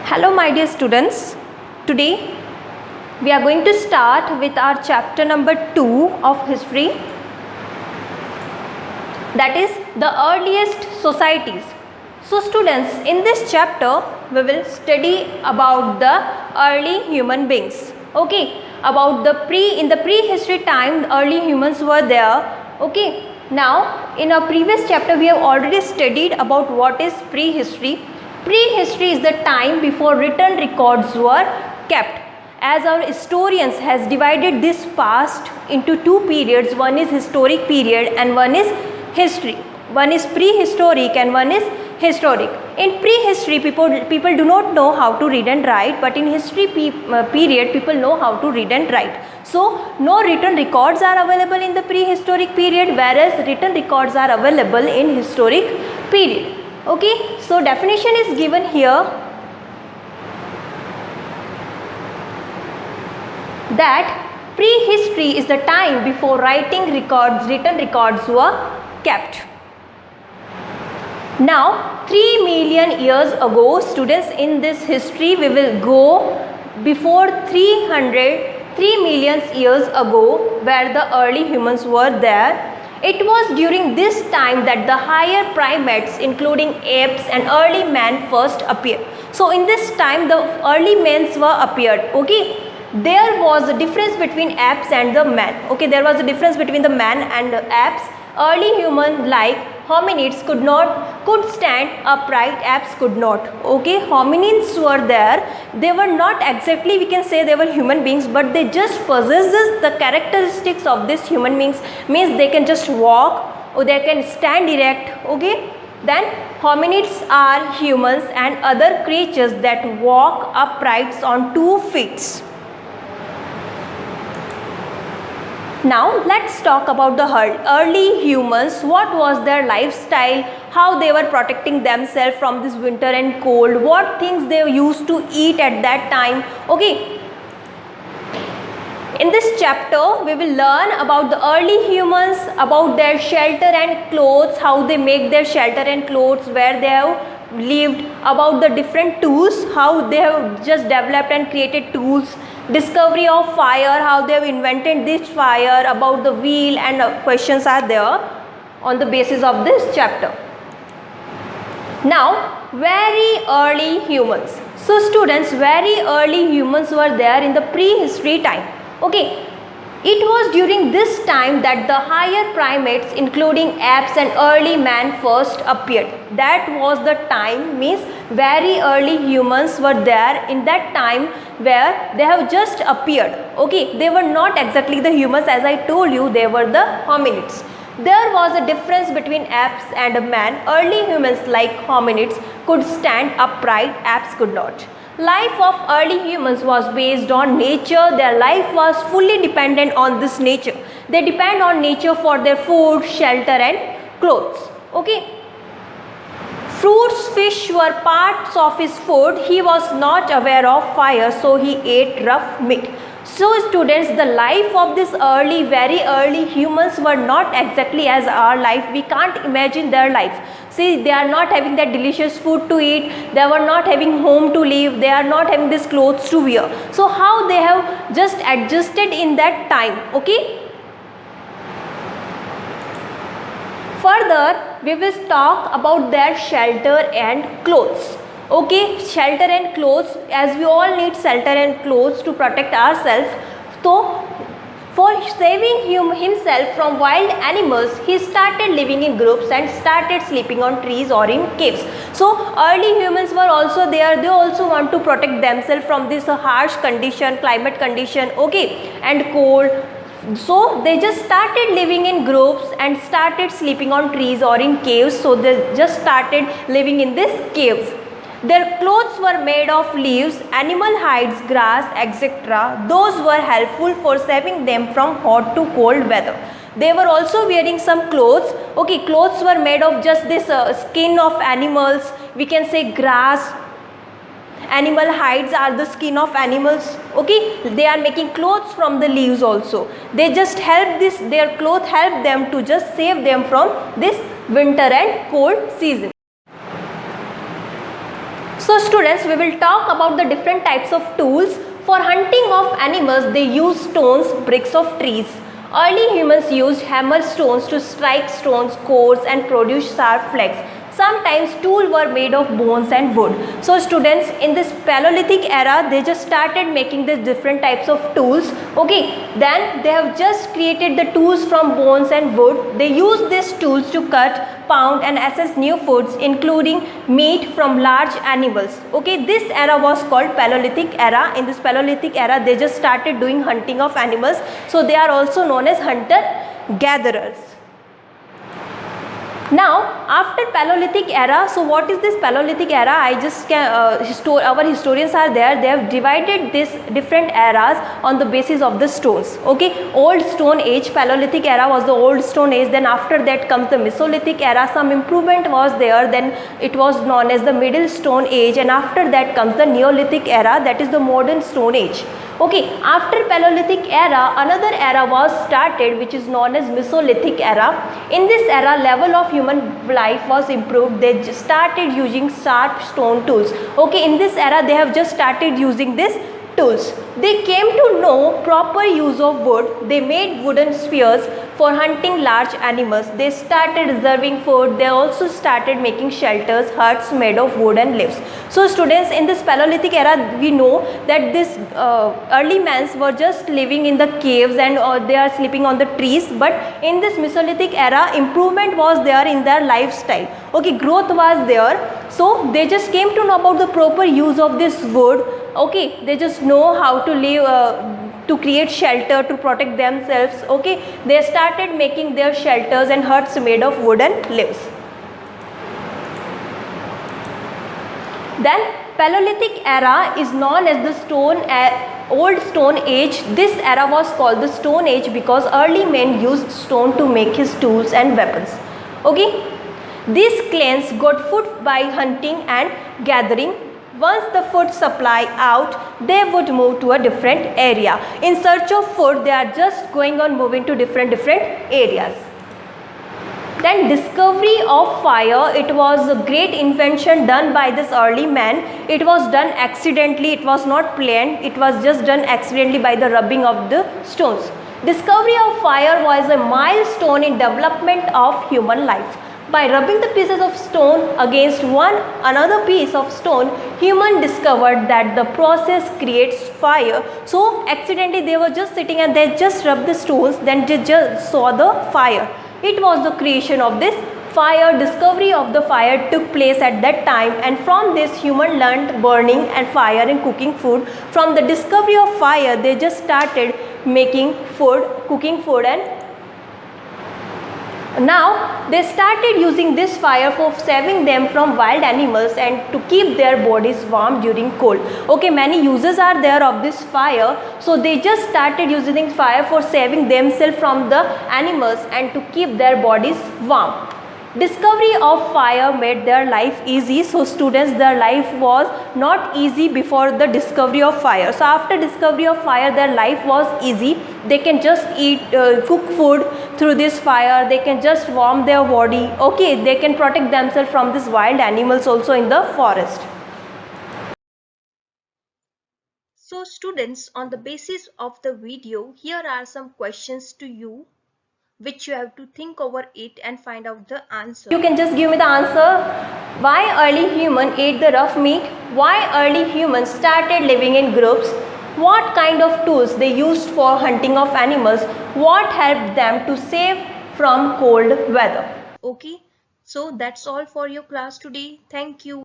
Hello my dear students, today we are going to start with our chapter number 2 of history, that is the earliest societies. So students, in this chapter we will study about the early human beings. Okay, about in the prehistory time early humans were there. Okay, now in our previous chapter we have already studied about what is prehistory. Prehistory is the time before written records were kept. As our historians has divided this past into two periods, one is historic period and one is history. One is prehistoric and one is historic. In prehistory, people do not know how to read and write, but in history period, people know how to read and write. So, no written records are available in the prehistoric period, whereas written records are available in historic period. Okay, so definition is given here that prehistory is the time before written records were kept. Now 3 million years ago, students, in this history we will go before 3 million years ago, where the early humans were there. It was during this time that the higher primates including apes and early man first appeared. So in this time the early men were appeared. Okay, there was a difference between apes and the man. Okay, there was a difference between the man and the apes. Early human like hominids could stand upright, apes could not. Okay, hominids were there. They were not exactly, we can say they were human beings, but they just possesses the characteristics of these human beings, means they can just walk or they can stand erect. Okay, then hominids are humans and other creatures that walk upright on 2 feet. Now let's talk about the early humans. What was their lifestyle, how they were protecting themselves from this winter and cold, what things they used to eat at that time. Okay, in this chapter we will learn about the early humans, about their shelter and clothes, how they make their shelter and clothes, where they have lived, about the different tools, how they have just developed and created tools, discovery of fire, how they have invented this fire, about the wheel, and questions are there on the basis of this chapter. Now very early humans. So students, very early humans were there in the prehistory time. Okay, it was during this time that the higher primates including apes and early man first appeared. That was the time, means very early humans were there in that time where they have just appeared. Okay, they were not exactly the humans, as I told you, they were the hominids. There was a difference between apes and man. Early humans like hominids could stand upright, apes could not. Life of early humans was based on nature. Their life was fully dependent on this nature. They depend on nature for their food, shelter and clothes. Okay. Fruits, fish were parts of his food. He was not aware of fire, so he ate rough meat. So students, the life of this very early humans were not exactly as our life. We can't imagine their life. See, they are not having that delicious food to eat. They were not having home to live. They are not having these clothes to wear. So how they have just adjusted in that time. Okay. Further, we will talk about their shelter and clothes. Okay, shelter and clothes, as we all need shelter and clothes to protect ourselves. So, for saving himself from wild animals, he started living in groups and started sleeping on trees or in caves. So, early humans were also there. They also want to protect themselves from this harsh condition, climate condition, okay, and cold. So they just started living in groups and started sleeping on trees or in caves. So they just started living in these caves. Their clothes were made of leaves, animal hides, grass, etc. Those were helpful for saving them from hot to cold weather. They were also wearing some clothes. Okay, clothes were made of just this skin of animals. We can say grass. Animal hides are the skin of animals. Okay, they are making clothes from the leaves also. They just help their clothes help them to just save them from this winter and cold season. So students, we will talk about the different types of tools. For hunting of animals, they use stones, bricks of trees. Early humans used hammer stones to strike stones, cores and produce sharp flags. Sometimes tools were made of bones and wood. So students, in this Paleolithic era, they just started making these different types of tools. Okay, then they have just created the tools from bones and wood. They use these tools to cut, pound and assess new foods, including meat from large animals. Okay, this era was called Paleolithic era. In this Paleolithic era, they just started doing hunting of animals. So they are also known as hunter-gatherers. Now, after Paleolithic era, so what is this Paleolithic era? I just our historians are there. They have divided these different eras on the basis of the stones. Okay, Old Stone Age, Paleolithic era was the Old Stone Age. Then after that comes the Mesolithic era. Some improvement was there. Then it was known as the Middle Stone Age, and after that comes the Neolithic era. That is the Modern Stone Age. Okay, after Paleolithic era, another era was started, which is known as Mesolithic era. In this era, level of human life was improved. They just started using sharp stone tools. Okay, in this era, they have just started using this tools. They came to know proper use of wood. They made wooden spears for hunting large animals. They started reserving food. They also started making shelters, huts made of wood and leaves. So students, in this Paleolithic era, we know that this early mans were just living in the caves and they are sleeping on the trees. But in this Mesolithic era, improvement was there in their lifestyle. Okay, growth was there. So they just came to know about the proper use of this wood. Okay, they just know how to live, to create shelter, to protect themselves. Okay, they started making their shelters and huts made of wood and leaves. Then Paleolithic era is known as the Old Stone Age. This era was called the Stone Age because early men used stone to make his tools and weapons. Okay, these clans got food by hunting and gathering. Once the food supply out, they would move to a different area. In search of food, they are just going on moving to different areas. Then discovery of fire, it was a great invention done by this early man. It was done accidentally, it was not planned, it was just done accidentally by the rubbing of the stones. Discovery of fire was a milestone in development of human life. By rubbing the pieces of stone against another piece of stone, human discovered that the process creates fire. So accidentally they were just sitting and they just rubbed the stones, then they just saw the fire. It was the creation of this fire. Discovery of the fire took place at that time, and from this human learned burning and fire and cooking food. From the discovery of fire, they just started making food, cooking food, and now they started using this fire for saving them from wild animals and to keep their bodies warm during cold. Okay, many uses are there of this fire. So they just started using fire for saving themselves from the animals and to keep their bodies warm. Discovery of fire made their life easy. So students, their life was not easy before the discovery of fire. So after discovery of fire, their life was easy. They can just eat, cook food through this fire. They can just warm their body. Okay, they can protect themselves from these wild animals also in the forest. So students, on the basis of the video, here are some questions to you, which you have to think over it and find out the answer. You can just give me the answer. Why early human ate the rough meat? Why early humans started living in groups? What kind of tools they used for hunting of animals? What helped them to save from cold weather? Okay, so that's all for your class today. Thank you.